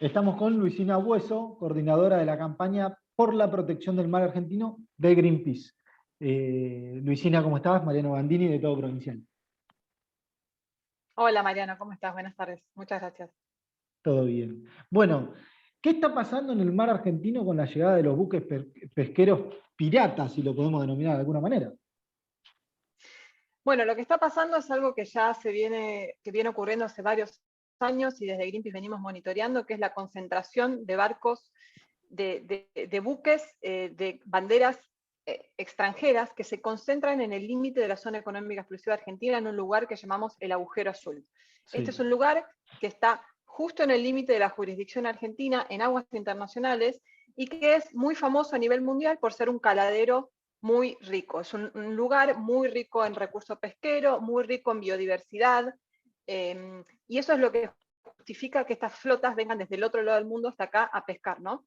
Estamos con Luisina Bueso, coordinadora de la campaña por la protección del mar argentino de Greenpeace. Luisina, ¿cómo estás? Mariano Bandini, de Todo Provincial. Hola Mariano, ¿cómo estás? Buenas tardes. Muchas gracias. Todo bien. Bueno, ¿qué está pasando en el mar argentino con la llegada de los buques pesqueros piratas, si lo podemos denominar de alguna manera? Bueno, lo que está pasando es algo que ya que viene ocurriendo hace varios años y desde Greenpeace venimos monitoreando, que es la concentración de barcos, de buques, de banderas extranjeras que se concentran en el límite de la zona económica exclusiva argentina en un lugar que llamamos el agujero azul. Este es Sí. un lugar que está justo en el límite de la jurisdicción argentina en aguas internacionales y que es muy famoso a nivel mundial por ser un caladero muy rico. Es un lugar muy rico en recurso pesquero, muy rico en biodiversidad, y eso es lo que justifica que estas flotas vengan desde el otro lado del mundo hasta acá a pescar, ¿no?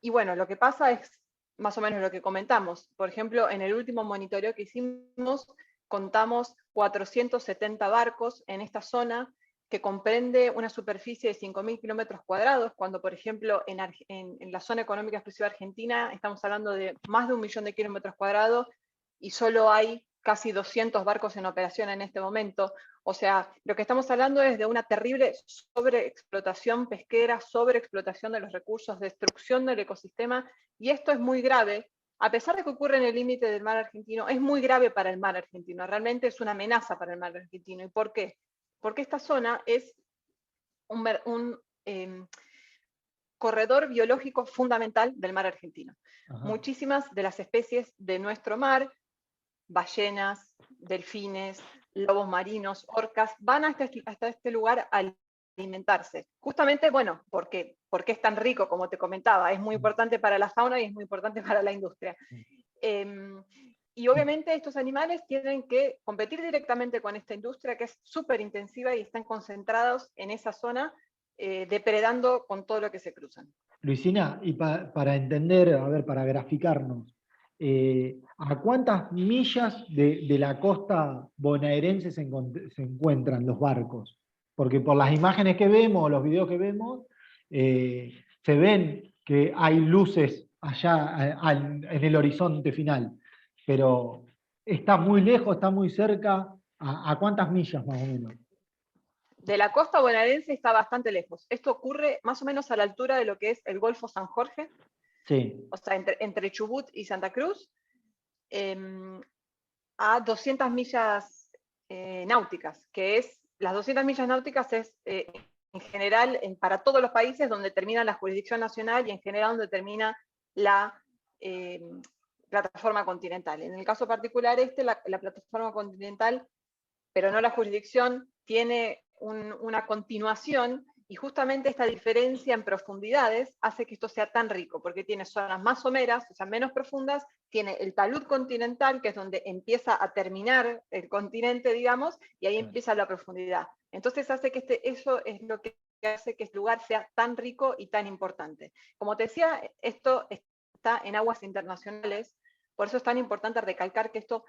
Y bueno, lo que pasa es más o menos lo que comentamos. Por ejemplo, en el último monitoreo que hicimos, contamos 470 barcos en esta zona que comprende una superficie de 5.000 kilómetros cuadrados, cuando, por ejemplo, en la zona económica exclusiva argentina estamos hablando de más de 1.000.000 de kilómetros cuadrados y solo hay casi 200 barcos en operación en este momento. O sea, lo que estamos hablando es de una terrible sobreexplotación pesquera, sobreexplotación de los recursos, destrucción del ecosistema, y esto es muy grave. A pesar de que ocurre en el límite del mar argentino, es muy grave para el mar argentino, realmente es una amenaza para el mar argentino. ¿Y por qué? Porque esta zona es un corredor biológico fundamental del mar argentino. Ajá. Muchísimas de las especies de nuestro mar, ballenas, delfines, lobos marinos, orcas, van hasta este lugar a alimentarse. Justamente, bueno, porque es tan rico, como te comentaba, es muy importante para la fauna y es muy importante para la industria. Y obviamente estos animales tienen que competir directamente con esta industria que es súper intensiva y están concentrados en esa zona, depredando con todo lo que se cruzan. Luisina, y para entender, a ver, para graficarnos, ¿a cuántas millas de la costa bonaerense se encuentran los barcos? Porque por las imágenes que vemos, los videos que vemos, se ven que hay luces allá en el horizonte final, pero está muy lejos, está muy cerca. ¿A cuántas millas más o menos? De la costa bonaerense está bastante lejos. Esto ocurre más o menos a la altura de lo que es el Golfo San Jorge, Sí. o sea, entre Chubut y Santa Cruz, a 200 millas náuticas, que es, las 200 millas náuticas es en general para todos los países donde termina la jurisdicción nacional y en general donde termina la eh, plataforma continental. En el caso particular la plataforma continental, pero no la jurisdicción, tiene una continuación, y justamente esta diferencia en profundidades hace que esto sea tan rico, porque tiene zonas más someras, o sea, menos profundas, tiene el talud continental, que es donde empieza a terminar el continente, digamos, y ahí empieza la profundidad. Entonces hace que eso es lo que hace que este lugar sea tan rico y tan importante. Como te decía, esto está en aguas internacionales, por eso es tan importante recalcar que esto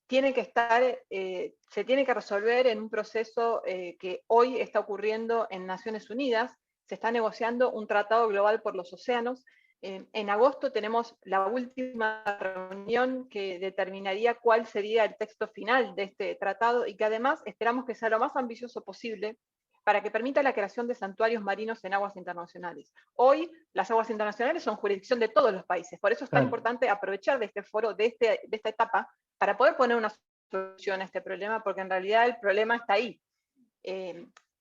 tiene que estar, se tiene que resolver en un proceso que hoy está ocurriendo en Naciones Unidas. Se está negociando un tratado global por los océanos. En agosto tenemos la última reunión que determinaría cuál sería el texto final de este tratado y que además esperamos que sea lo más ambicioso posible para que permita la creación de santuarios marinos en aguas internacionales. Hoy las aguas internacionales son jurisdicción de todos los países, por eso es tan Claro. importante aprovechar de este foro, de esta etapa, para poder poner una solución a este problema, porque en realidad el problema está ahí.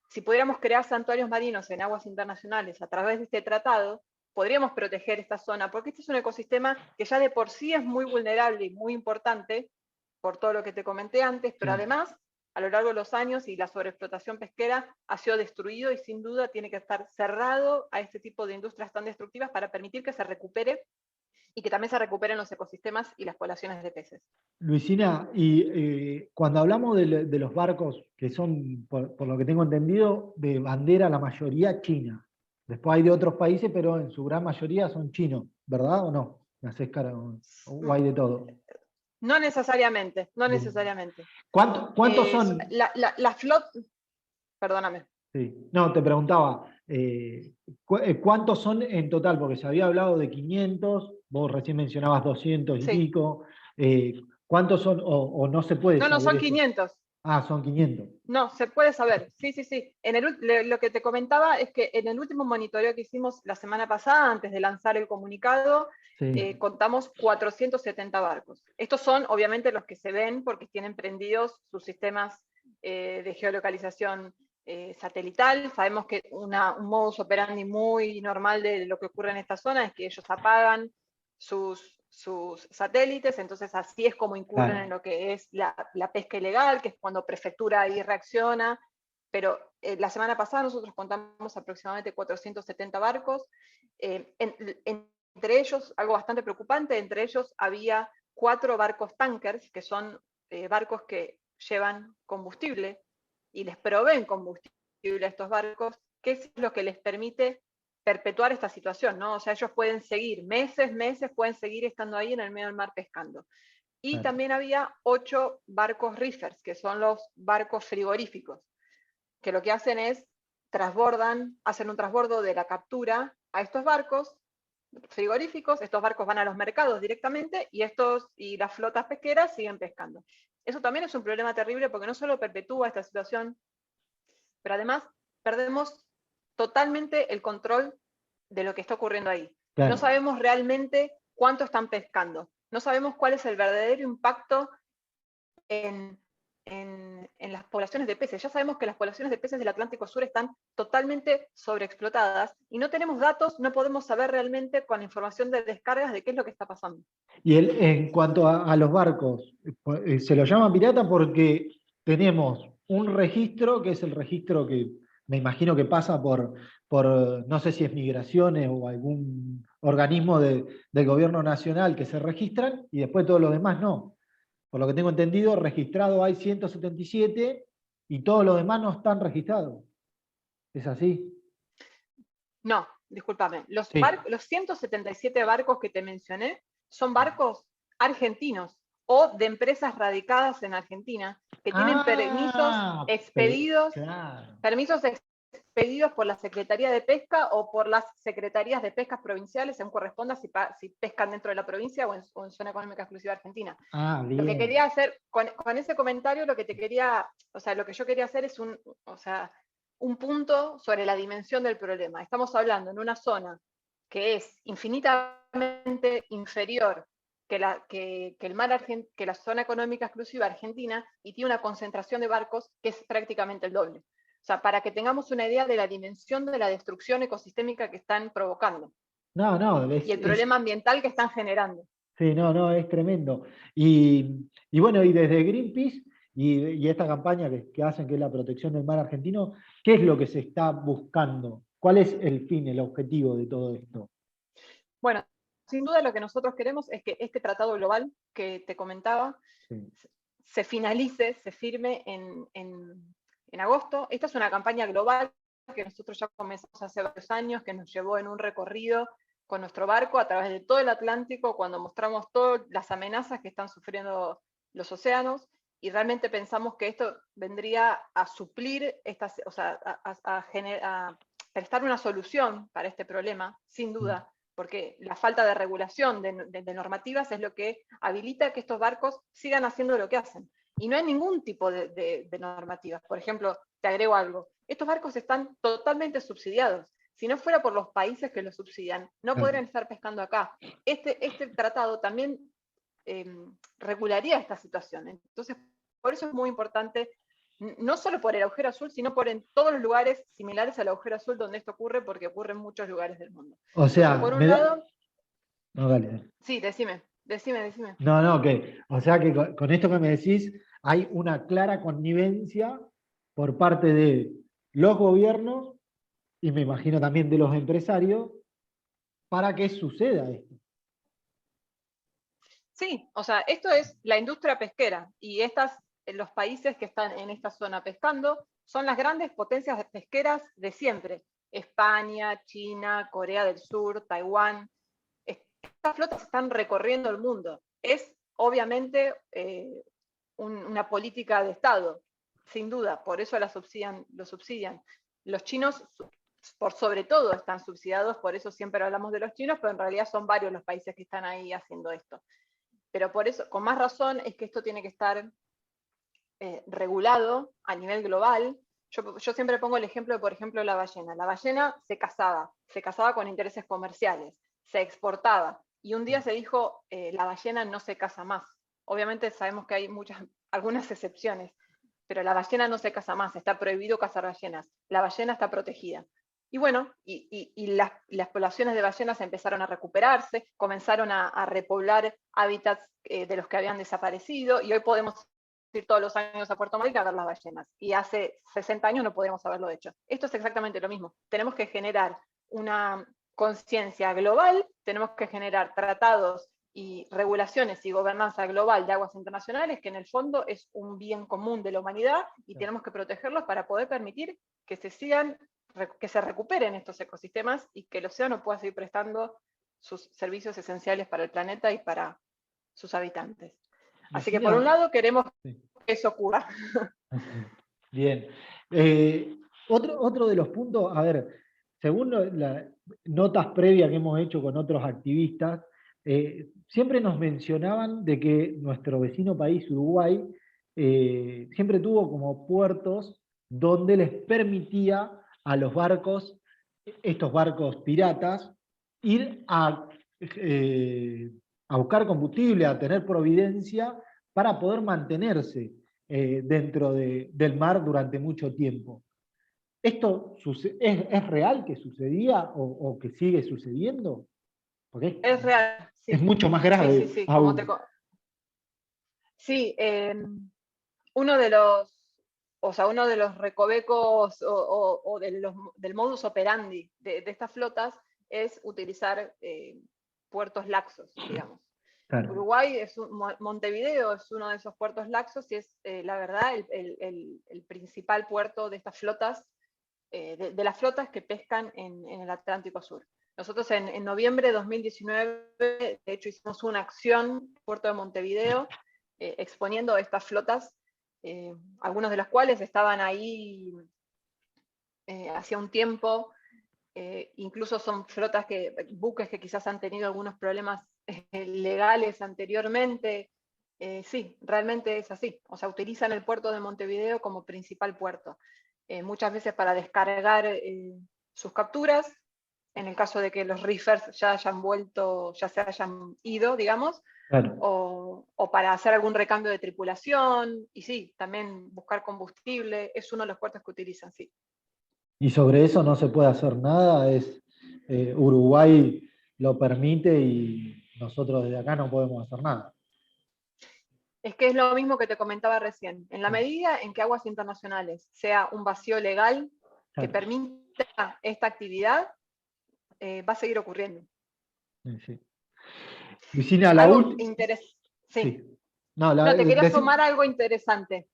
Si pudiéramos crear santuarios marinos en aguas internacionales a través de este tratado, podríamos proteger esta zona, porque este es un ecosistema que ya de por sí es muy vulnerable y muy importante, por todo lo que te comenté antes, pero Sí. además, a lo largo de los años y la sobreexplotación pesquera ha sido destruido y sin duda tiene que estar cerrado a este tipo de industrias tan destructivas para permitir que se recupere y que también se recuperen los ecosistemas y las poblaciones de peces. Luisina, y cuando hablamos de los barcos, que son, por lo que tengo entendido, de bandera la mayoría china. Después hay de otros países, pero en su gran mayoría son chinos, ¿verdad o no? ¿Me haces cara o hay de todo? No necesariamente, no Bien. necesariamente. ¿Cuántos son? La flota, perdóname. Sí. No, te preguntaba, ¿Cuántos son en total? Porque se había hablado de 500, vos recién mencionabas 200 y Sí. pico. ¿Cuántos son? O no se puede No, saber son eso. 500. Ah, son 500. No, se puede saber. Sí, sí, sí. Lo que te comentaba es que en el último monitoreo que hicimos la semana pasada, antes de lanzar el comunicado, Sí, contamos 470 barcos. Estos son obviamente los que se ven porque tienen prendidos sus sistemas de geolocalización satelital. Sabemos que un modus operandi muy normal de lo que ocurre en esta zona es que ellos apagan sus satélites, entonces así es como incurren claro. en lo que es la pesca ilegal, que es cuando prefectura ahí reacciona, pero la semana pasada nosotros contamos aproximadamente 470 barcos, entre ellos, algo bastante preocupante, entre ellos había 4 barcos tankers, que son barcos que llevan combustible y les proveen combustible a estos barcos, que es lo que les permite perpetuar esta situación, ¿no? O sea, ellos pueden seguir meses, pueden seguir estando ahí en el medio del mar pescando. Y Claro. también había 8 barcos reefers, que son los barcos frigoríficos, que lo que hacen es hacen un transbordo de la captura a estos barcos frigoríficos, estos barcos van a los mercados directamente y las flotas pesqueras siguen pescando. Eso también es un problema terrible porque no solo perpetúa esta situación, pero además perdemos totalmente el control de lo que está ocurriendo ahí. No Claro. sabemos realmente cuánto están pescando, no sabemos cuál es el verdadero impacto en, en las poblaciones de peces. Ya sabemos que las poblaciones de peces del Atlántico Sur están totalmente sobreexplotadas y no tenemos datos, no podemos saber realmente con información de descargas de qué es lo que está pasando. Y en cuanto a los barcos, se lo llama pirata porque tenemos un registro, que es el registro que me imagino que pasa por no sé si es migraciones o algún organismo del gobierno nacional que se registran, y después todos los demás no. Por lo que tengo entendido, registrado hay 177 y todos los demás no están registrados. ¿Es así? No, discúlpame, Sí. los 177 barcos que te mencioné son barcos argentinos o de empresas radicadas en Argentina que tienen Ah, claro. permisos expedidos por la Secretaría de Pesca o por las Secretarías de Pescas provinciales, según corresponda si pescan dentro de la provincia o en zona económica exclusiva argentina. Ah, Lo que bien. quería hacer, con ese comentario, lo que yo quería hacer es un punto sobre la dimensión del problema. Estamos hablando en una zona que es infinitamente inferior que la zona económica exclusiva argentina y tiene una concentración de barcos que es prácticamente el doble. O sea, para que tengamos una idea de la dimensión de la destrucción ecosistémica que están provocando No, no, y el problema ambiental que están generando. sí, no, no, es tremendo. Y bueno, y desde Greenpeace y esta campaña que hacen, que es la protección del mar argentino, ¿qué es lo que se está buscando? ¿Cuál es el fin, el objetivo de todo esto? Bueno, sin duda lo que nosotros queremos es que este tratado global que te comentaba Sí, se finalice, se firme en agosto. Esta es una campaña global que nosotros ya comenzamos hace varios años, que nos llevó en un recorrido con nuestro barco a través de todo el Atlántico, cuando mostramos todas las amenazas que están sufriendo los océanos, y realmente pensamos que esto vendría a suplir, o sea, a prestar una solución para este problema, sin duda, porque la falta de regulación de normativas es lo que habilita que estos barcos sigan haciendo lo que hacen. Y no hay ningún tipo de normativas. Por ejemplo, te agrego algo, estos barcos están totalmente subsidiados. Si no fuera por los países que los subsidian, no claro. podrían estar pescando acá. Este tratado también regularía esta situación. Entonces, por eso es muy importante, no solo por el agujero azul, sino por en todos los lugares similares al agujero azul donde esto ocurre, porque ocurre en muchos lugares del mundo. O Entonces, sea, por un lado, no, dale, dale. sí, decime. No, no, o sea que con esto que me decís, hay una clara connivencia por parte de los gobiernos y me imagino también de los empresarios para que suceda esto. Sí, o sea, esto es la industria pesquera y los países que están en esta zona pescando son las grandes potencias pesqueras de siempre. España, China, Corea del Sur, Taiwán. Estas flotas están recorriendo el mundo. Es obviamente una política de Estado, sin duda, por eso lo subsidian. Los chinos por sobre todo están subsidiados, por eso siempre hablamos de los chinos, pero en realidad son varios los países que están ahí haciendo esto. Pero por eso, con más razón, es que esto tiene que estar regulado a nivel global. Yo siempre pongo el ejemplo de, por ejemplo, la ballena. La ballena se casaba con intereses comerciales, se exportaba, y un día se dijo, la ballena no se caza más. Obviamente sabemos que hay algunas excepciones, pero la ballena no se caza más, está prohibido cazar ballenas. La ballena está protegida. Y bueno, las poblaciones de ballenas empezaron a recuperarse, comenzaron a repoblar hábitats de los que habían desaparecido, y hoy podemos ir todos los años a Puerto Madryn a ver las ballenas. Y hace 60 años no podríamos haberlo hecho. Esto es exactamente lo mismo. Tenemos que generar una conciencia global, tenemos que generar tratados y regulaciones y gobernanza global de aguas internacionales, que en el fondo es un bien común de la humanidad, y tenemos que protegerlos para poder permitir que se recuperen estos ecosistemas y que el océano pueda seguir prestando sus servicios esenciales para el planeta y para sus habitantes. Así que por un lado queremos que eso ocurra. Bien. Otro de los puntos, a ver, según las notas previas que hemos hecho con otros activistas, siempre nos mencionaban de que nuestro vecino país, Uruguay, siempre tuvo como puertos donde les permitía a los barcos, estos barcos piratas, ir a buscar combustible, a tener providencia para poder mantenerse dentro del mar durante mucho tiempo. ¿Esto es real que sucedía o que sigue sucediendo? Porque Es real, sí. Es mucho más grave. Sí. Aún. Sí, uno de los recovecos o del modus operandi de estas flotas es utilizar puertos laxos, digamos. Claro. Uruguay, Montevideo es uno de esos puertos laxos, y es la verdad el principal puerto de estas flotas, de las flotas que pescan en el Atlántico Sur. Nosotros en noviembre de 2019, de hecho, hicimos una acción, Puerto de Montevideo, exponiendo estas flotas, algunos de los cuales estaban ahí hacía un tiempo, incluso son buques que quizás han tenido algunos problemas legales anteriormente. Sí, realmente es así. O sea, utilizan el puerto de Montevideo como principal puerto, muchas veces para descargar sus capturas, en el caso de que los reefers ya se hayan ido, digamos, Claro. o para hacer algún recambio de tripulación, y sí, también buscar combustible, es uno de los puertos que utilizan, sí. Y sobre eso no se puede hacer nada, Uruguay lo permite y nosotros desde acá no podemos hacer nada. Es que es lo mismo que te comentaba recién. En la medida en que aguas internacionales sea un vacío legal que permita esta actividad, va a seguir ocurriendo. Sí. Luisina, Sí. No, te quería sumar algo interesante.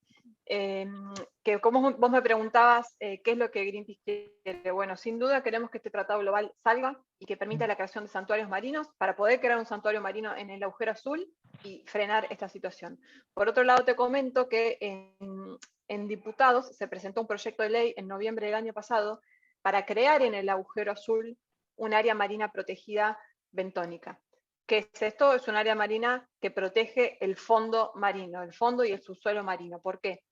Que como vos me preguntabas qué es lo que Greenpeace quiere. Bueno, sin duda queremos que este tratado global salga y que permita la creación de santuarios marinos para poder crear un santuario marino en el agujero azul y frenar esta situación. Por otro lado, te comento que en diputados se presentó un proyecto de ley en noviembre del año pasado para crear en el agujero azul un área marina protegida bentónica. ¿Qué es esto? Es un área marina que protege el fondo marino, el fondo y el subsuelo marino. ¿Por qué?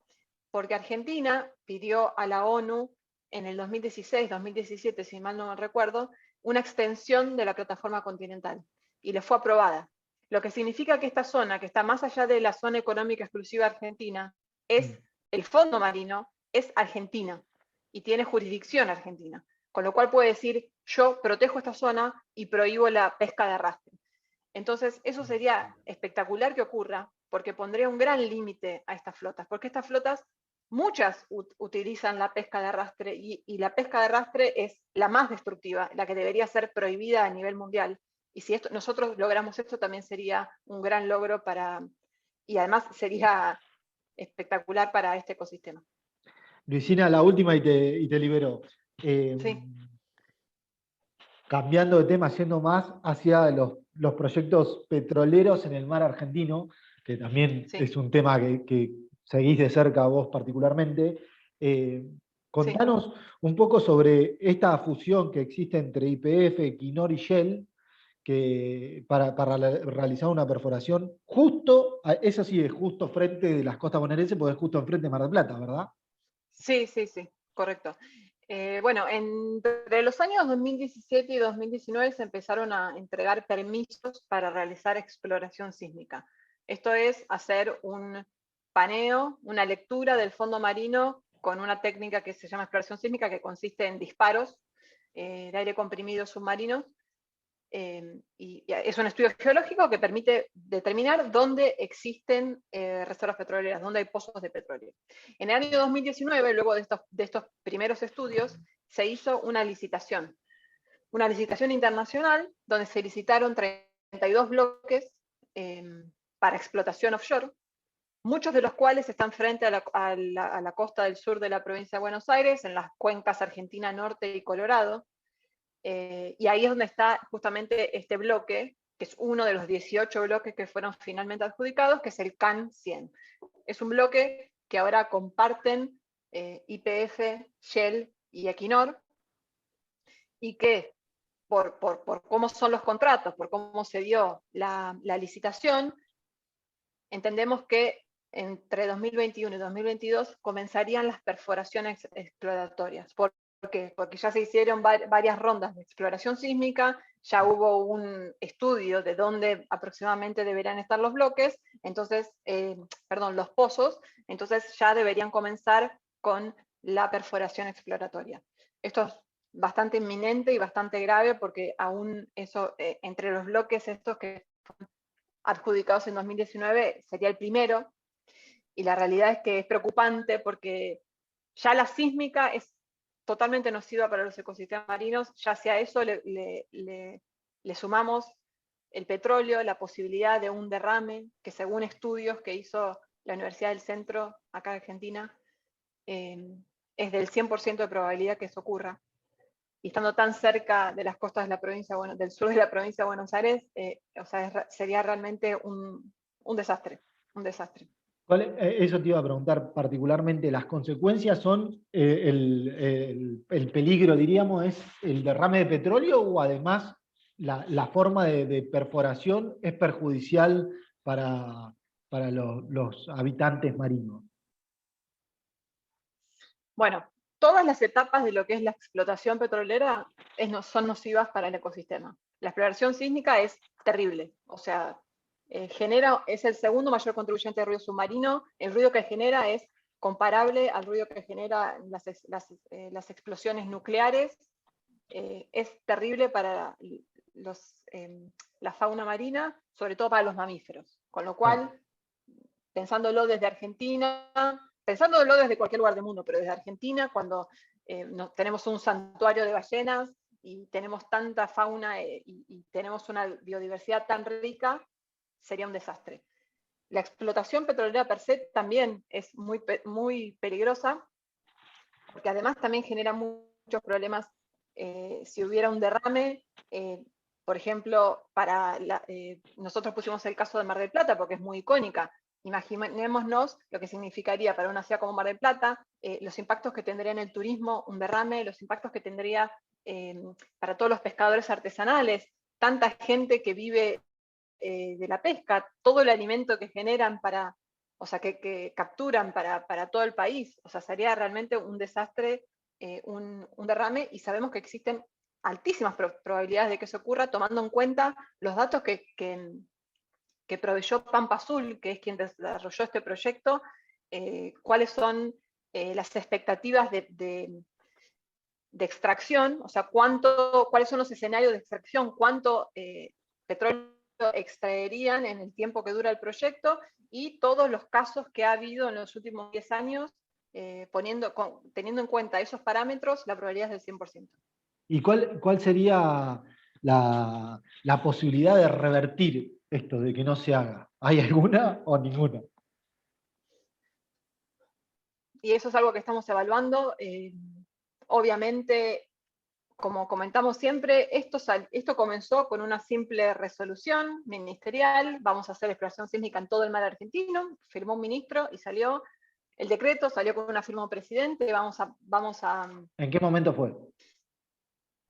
Porque Argentina pidió a la ONU en el 2016-2017, si mal no me recuerdo, una extensión de la plataforma continental, y le fue aprobada. Lo que significa que esta zona, que está más allá de la zona económica exclusiva argentina, es el fondo marino, es Argentina, y tiene jurisdicción argentina. Con lo cual puede decir, yo protejo esta zona y prohíbo la pesca de arrastre. Entonces, eso sería espectacular que ocurra, porque pondría un gran límite a estas flotas, porque estas flotas, muchas utilizan la pesca de arrastre, y la pesca de arrastre es la más destructiva, la que debería ser prohibida a nivel mundial. Y si nosotros logramos esto, también sería un gran logro y además sería espectacular para este ecosistema. Luisina, la última y te libero. Sí. Cambiando de tema, yendo más hacia los proyectos petroleros en el mar argentino, que también es un tema que seguís de cerca vos particularmente. Sí. Contanos un poco sobre esta fusión que existe entre YPF, Equinor y Shell, que para realizar una perforación justo, eso sí es justo frente de las costas bonaerenses, porque es justo enfrente de Mar del Plata, ¿verdad? Sí, sí, sí, correcto. Bueno, entre los años 2017 y 2019 se empezaron a entregar permisos para realizar exploración sísmica. Esto es hacer un paneo, una lectura del fondo marino con una técnica que se llama exploración sísmica, que consiste en disparos de aire comprimido submarinos. Y es un estudio geológico que permite determinar dónde existen reservas petroleras, dónde hay pozos de petróleo. En el año 2019, luego de estos primeros estudios, se hizo una licitación internacional donde se licitaron 32 bloques para explotación offshore, muchos de los cuales están frente a la costa del sur de la provincia de Buenos Aires, en las cuencas Argentina Norte y Colorado. Y ahí es donde está justamente este bloque, que es uno de los 18 bloques que fueron finalmente adjudicados, que es el CAN 100. Es un bloque que ahora comparten YPF, Shell y Equinor, y que por cómo son los contratos, por cómo se dio la licitación, entendemos que entre 2021 y 2022 comenzarían las perforaciones exploratorias. ¿Por qué? Porque ya se hicieron varias rondas de exploración sísmica, ya hubo un estudio de dónde aproximadamente deberían estar los bloques, entonces, los pozos, entonces ya deberían comenzar con la perforación exploratoria. Esto es bastante inminente y bastante grave porque aún eso, entre los bloques estos que adjudicados en 2019 sería el primero, y la realidad es que es preocupante porque ya la sísmica es totalmente nociva para los ecosistemas marinos, ya si a eso le sumamos el petróleo, la posibilidad de un derrame, que según estudios que hizo la Universidad del Centro, acá en Argentina, es del 100% de probabilidad que eso ocurra. Y estando tan cerca de las costas de la provincia, del sur de la provincia de Buenos Aires, sería realmente un desastre, un desastre. Eso te iba a preguntar particularmente, las consecuencias son, el peligro, diríamos, es el derrame de petróleo o además la forma de perforación es perjudicial para los habitantes marinos. Bueno, todas las etapas de lo que es la explotación petrolera son nocivas para el ecosistema. La exploración sísmica es terrible, o sea, es el segundo mayor contribuyente de ruido submarino. El ruido que genera es comparable al ruido que genera las explosiones nucleares. Es terrible para la fauna marina, sobre todo para los mamíferos. Con lo cual, pensándolo desde Argentina, pensándolo desde cualquier lugar del mundo, pero desde Argentina, cuando tenemos un santuario de ballenas y tenemos tanta fauna y tenemos una biodiversidad tan rica, sería un desastre. La explotación petrolera per se también es muy peligrosa, porque además también genera muchos problemas. Si hubiera un derrame, por ejemplo, nosotros pusimos el caso de Mar del Plata porque es muy icónica. Imaginémonos lo que significaría para una ciudad como Mar del Plata, los impactos que tendría en el turismo un derrame, los impactos que tendría para todos los pescadores artesanales, tanta gente que vive de la pesca, todo el alimento que generan que capturan para todo el país. O sea, sería realmente un desastre, un derrame, y sabemos que existen altísimas probabilidades de que eso ocurra, tomando en cuenta los datos que proveyó Pampa Azul, que es quien desarrolló este proyecto, cuáles son las expectativas de extracción, o sea, cuáles son los escenarios de extracción, cuánto petróleo extraerían en el tiempo que dura el proyecto, y todos los casos que ha habido en los últimos 10 años, teniendo en cuenta esos parámetros, la probabilidad es del 100%. ¿Y cuál sería la posibilidad de revertir esto, de que no se haga? ¿Hay alguna o ninguna? Y eso es algo que estamos evaluando. Obviamente, como comentamos siempre, esto comenzó con una simple resolución ministerial: vamos a hacer exploración sísmica en todo el mar argentino, firmó un ministro y salió. El decreto salió con una firma del presidente, ¿En qué momento fue?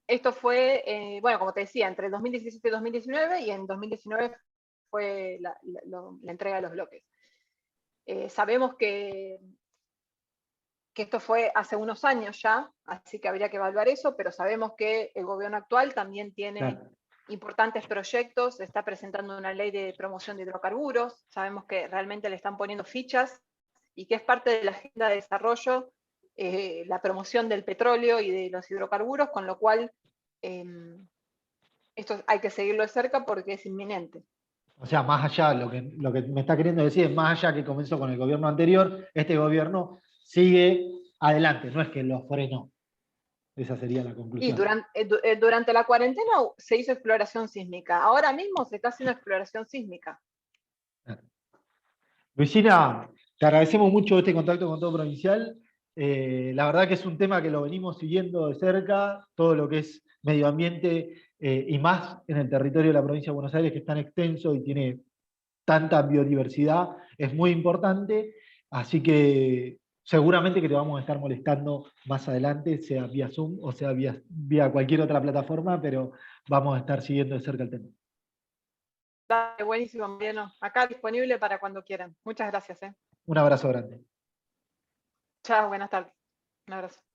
esto fue, bueno, como te decía, entre 2017 y 2019, y en 2019 fue la entrega de los bloques. Sabemos que esto fue hace unos años ya, así que habría que evaluar eso, pero sabemos que el gobierno actual también tiene Claro. importantes proyectos, está presentando una ley de promoción de hidrocarburos, sabemos que realmente le están poniendo fichas y que es parte de la agenda de desarrollo la promoción del petróleo y de los hidrocarburos, con lo cual esto hay que seguirlo de cerca porque es inminente. O sea, más allá, lo que me está queriendo decir es más allá que comenzó con el gobierno anterior, este gobierno sigue adelante, no es que lo frenó. Esa sería la Y conclusión. durante la cuarentena se hizo exploración sísmica. Ahora mismo se está haciendo exploración sísmica. Luisina, te agradecemos mucho este contacto con Todo Provincial. La verdad que es un tema que lo venimos siguiendo de cerca, todo lo que es medio ambiente y más en el territorio de la provincia de Buenos Aires, que es tan extenso y tiene tanta biodiversidad, es muy importante. Así que seguramente que te vamos a estar molestando más adelante, sea vía Zoom o sea vía cualquier otra plataforma, pero vamos a estar siguiendo de cerca el tema. Dale, buenísimo, Mariano. Acá disponible para cuando quieran. Muchas gracias. Un abrazo grande. Chao, buenas tardes. Un abrazo.